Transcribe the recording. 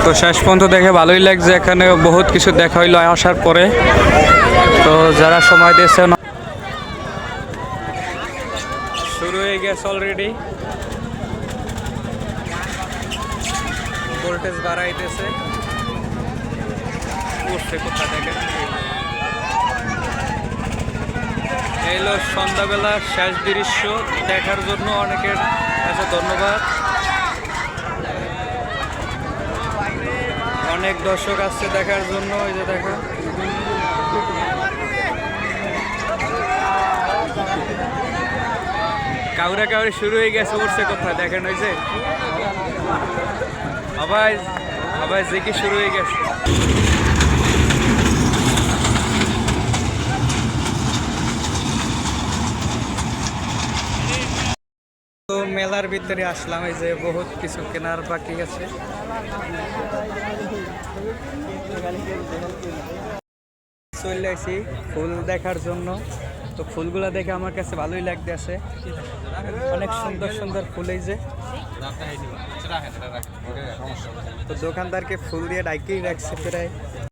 তো শেষ পর্যন্ত দেখে ভালোই লাগছে, এখানে বহুত কিছু দেখা হইলো আসার পরে। তো যারা সময় দিয়েছে শুরু হয়ে গেছে অলরেডি, ভোল্টেজ বাড়াইতেছে, উঠছে কোথা থেকে। এই হলো সন্ধ্যাবেলার শেষ দৃশ্য, দেখার জন্য অনেকের কাছে ধন্যবাদ। অনেক দর্শক আসছে দেখার জন্য। এই যে দেখো কাউরে কাউরে শুরু হয়ে গেছে, উঠছে কোথায় দেখেন। ওই যে আবার আবার যে কি শুরু হয়ে গেছে। তো মেলার ভিতরে আসলাম, এই যে বহুত কিছু কেনার বাকি আছে। চলে আসি ফুল দেখার জন্য। তো ফুলগুলা দেখে আমার কাছে ভালোই লাগতেছে, অনেক সুন্দর সুন্দর ফুল। এই যে তো দোকানদারকে ফুল দিয়ে ডাইকেই রাখছে প্রায়।